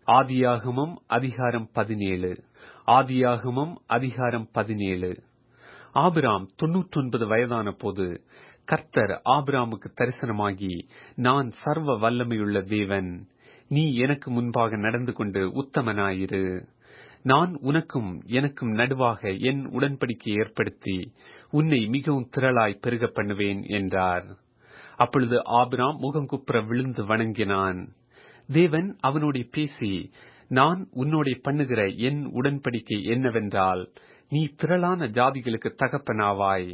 ஆதியாகமம் அதிகாரம் 17. ஆதியாகமம் அதிகாரம் 17. ஆபிராம் 99 வயதான போது கர்த்தர் ஆபிராமுக்கு தரிசனமாகி, நான் சர்வ வல்லமையுள்ள தேவன், நீ எனக்கு முன்பாக நடந்து கொண்டு உத்தமனாயிரு. நான் உனக்கும் எனக்கும் நடுவாக என் உடன்படிக்கையை ஏற்படுத்தி உன்னை மிகவும் திரளாய் பெருக பண்ணுவேன் என்றார். அப்பொழுது ஆபிராம் முகங்குப்புற விழுந்து வணங்கினான். தேவன் அவனோடு பேசி, நான் உன்னோடு பண்ணுகிற என் உடன்படிக்கை என்னவென்றால், நீ திரளான ஜாதிகளுக்கு தகப்பனாவாய்.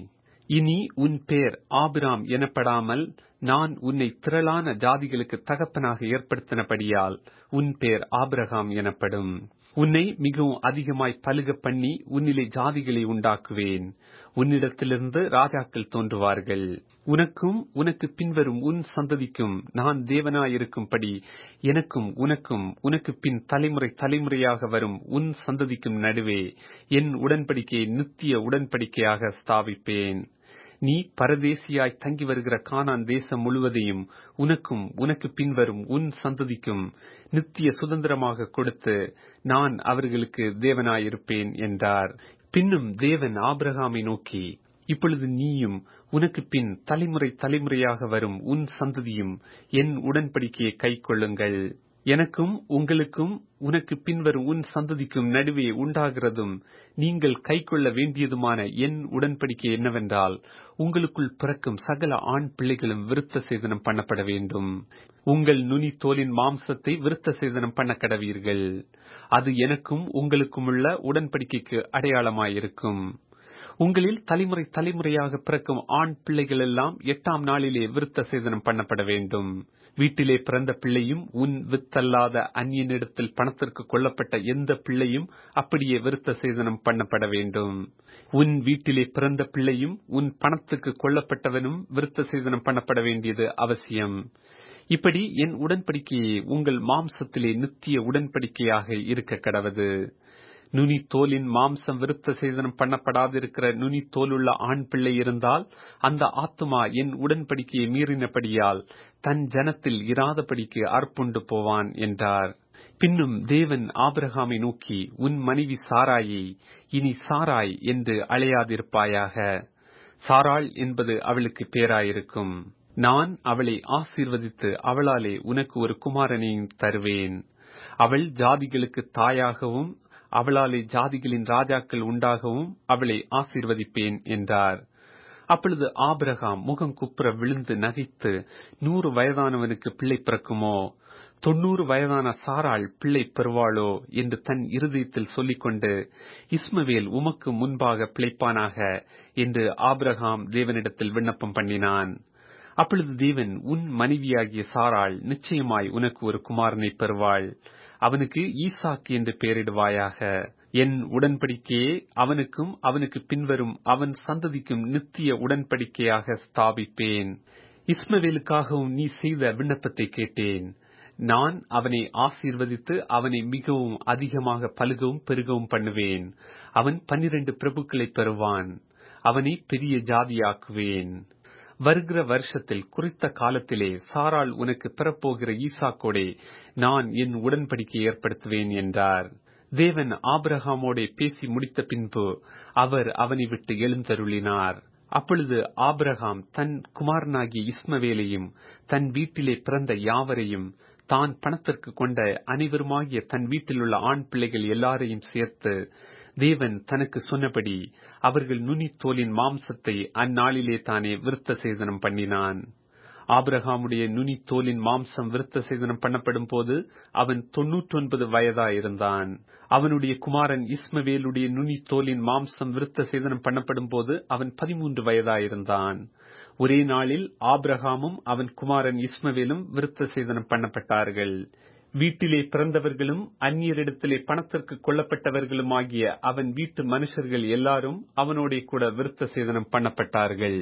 இனி உன் பேர் ஆபிராம் எனப்படாமல் நான் உன்னை திரளான ஜாதிகளுக்கு தகப்பனாக ஏற்படுத்தினபடியால் உன் பேர் ஆபிரகாம் எனப்படும். உன்னை மிகவும் அதிகமாய் பலுக பண்ணி உன்னிலே ஜாதிகளை உண்டாக்குவேன். உன்னிடத்திலிருந்து ராஜாக்கள் தோன்றுவார்கள். உனக்கும் உனக்கு பின்வரும் உன் சந்ததிக்கும் நான் தேவனாயிருக்கும்படி எனக்கும் உனக்கும் உனக்கு பின் தலைமுறை தலைமுறையாக வரும் உன் சந்ததிக்கும் நடுவே என் உடன்படிக்கையை நித்திய உடன்படிக்கையாக ஸ்தாபிப்பேன். நீ பரதேசியாய் தங்கி வருகிற கானான் தேசம் முழுவதையும் உனக்கும் உனக்கு பின்வரும் உன் சந்ததிக்கும் நித்திய சுதந்திரமாக கொடுத்து நான் அவர்களுக்கு தேவனாயிருப்பேன் என்றார். பின்னும் தேவன் ஆபிரகாமை நோக்கி, இப்பொழுது நீயும் உனக்கு பின் தலைமுறை தலைமுறையாக வரும் உன் சந்ததியும் என் உடன்படிக்கையை கை கொள்ளுங்கள். எனக்கும் உங்களுக்கும் உனக்கு பின்வரும் உன் சந்ததிக்கும் நடுவே உண்டாகிறதும் நீங்கள் கை கொள்ள வேண்டியதுமான என் உடன்படிக்கை என்னவென்றால், உங்களுக்குள் பிறக்கும் சகல ஆண் பிள்ளைகளும் விருத்த சேதனம் பண்ணப்பட வேண்டும். உங்கள் நுனி தோலின் மாம்சத்தை விருத்த சேதனம் பண்ண கடவீர்கள். அது எனக்கும் உங்களுக்கும் உள்ள உடன்படிக்கைக்கு அடையாளமாயிருக்கும். உங்களில் தலைமுறை தலைமுறையாக பிறக்கும் ஆண் பிள்ளைகள் எல்லாம் 8ஆம் நாளிலே விருத்த சேதனம் பண்ணப்பட வேண்டும். வீட்டிலே பிறந்த பிள்ளையும் உன் வித்தல்லாத அந்நியனிடத்தில் பணத்திற்கு கொல்லப்பட்ட எந்த பிள்ளையும் அப்படியே விருத்த சேதனம் பண்ணப்பட வேண்டும். உன் வீட்டிலே பிறந்த பிள்ளையும் உன் பணத்துக்கு கொல்லப்பட்டவனும் விருத்த சேதனம் பண்ணப்பட வேண்டியது அவசியம். இப்படி என் உடன்படிக்கையை உங்கள் மாம்சத்திலே நித்திய உடன்படிக்கையாக இருக்க கடவது. நுனி தோலின் மாம்சம் விருத்த சேதனம் பண்ணப்படாதிருக்கிற நுனி தோலுள்ள ஆண் பிள்ளை இருந்தால் அந்த ஆத்துமா என் உடன்படிக்கையை மீறினபடியால் தன் ஜனத்தில் இராதபடிக்கு அற்புண்டு போவான் என்றார். பின்னும் தேவன் ஆபிரகாமை நோக்கி, உன் மனைவி சாராயை இனி சாராய் என்று அழையாதிருப்பாயாக. சாராள் என்பது அவளுக்கு பேராயிருக்கும். நான் அவளை ஆசீர்வதித்து அவளாலே உனக்கு ஒரு குமாரனையும் தருவேன். அவள் ஜாதிகளுக்கு தாயாகவும் அவளாலே ஜாதிகளின் ராஜாக்கள் உண்டாகவும் அவளை ஆசீர்வதிப்பேன் என்றார். அப்பொழுது ஆபிரகாம் முகம் குப்புற விழுந்து நகைத்து, 100 வயதானவனுக்கு பிள்ளை பிறக்குமோ, 90 வயதான சாராள் பிள்ளை பெறுவாளோ என்று தன் இருதயத்தில் சொல்லிக்கொண்டு, இஸ்மவேல் உமக்கு முன்பாக பிழைப்பானாக என்று ஆபிரகாம் தேவனிடத்தில் விண்ணப்பம் பண்ணினான். அப்பொழுது தேவன், உன் மனைவியாகிய சாராள் நிச்சயமாய் உனக்கு ஒரு குமாரனை பெறுவாள். அவனுக்கு ஈசாக்கு என்று பெயரிடுவாயாக. என் உடன்படிக்கையே அவனுக்கும் அவனுக்கு பின்வரும் அவன் சந்ததிக்கும் நித்திய உடன்படிக்கையாக ஸ்தாபிப்பேன். இஸ்மவேலுக்காகவும் நீ செய்த விண்ணப்பத்தை கேட்டேன். நான் அவனை ஆசீர்வதித்து அவனை மிகவும் அதிகமாக பலுகவும் பெருகவும் பண்ணுவேன். அவன் 12 பிரபுக்களை பெறுவான். அவனை பெரிய ஜாதியாக்குவேன். வருகிற வருஷத்தில் குறித்த காலத்திலே சாராள் உனக்கு பெறப்போகிற ஈசாக்கோடே நான் என் உடன்படிக்கை ஏற்படுத்துவேன் என்றார். தேவன் ஆபிரகாமோடே பேசி முடித்த பின்பு அவர் அவனை விட்டு எழுந்தருளினார். அப்பொழுது ஆபிரகாம் தன் குமாரனாகிய இஸ்மவேலையும் தன் வீட்டிலே பிறந்த யாவரையும் தான் பணத்திற்கு கொண்ட அனைவருமாகிய தன் வீட்டிலுள்ள ஆண் பிள்ளைகள் எல்லாரையும் சேர்த்து தேவன் தனக்கு சொன்னபடி அவர்கள் நுனி தோலின் மாம்சத்தை அந்நாளிலே தானே விருத்த சேதனம் பண்ணினான். ஆபிரகாமுடைய நுனி தோலின் மாம்சம் விருத்த சேதனம் பண்ணப்படும் போது அவன் 99 வயதாயிருந்தான். அவனுடைய குமாரன் இஸ்மவேலுடைய நுனி தோலின் மாம்சம் விருத்த சேதனம் பண்ணப்படும் போது அவன் 13 வயதாயிருந்தான். ஒரே நாளில் ஆபிரகாமும் அவன் குமாரன் இஸ்மவேலும் விருத்த சேதனம் பண்ணப்பட்டார்கள். வீட்டிலே பிறந்தவர்களும் அந்நியரிடத்திலே பணத்திற்கு கொல்லப்பட்டவர்களும் ஆகிய அவன் வீட்டு மனுஷர்கள் எல்லாரும் அவனோட கூட விருத்த சேதனம் பண்ணப்பட்டார்கள்.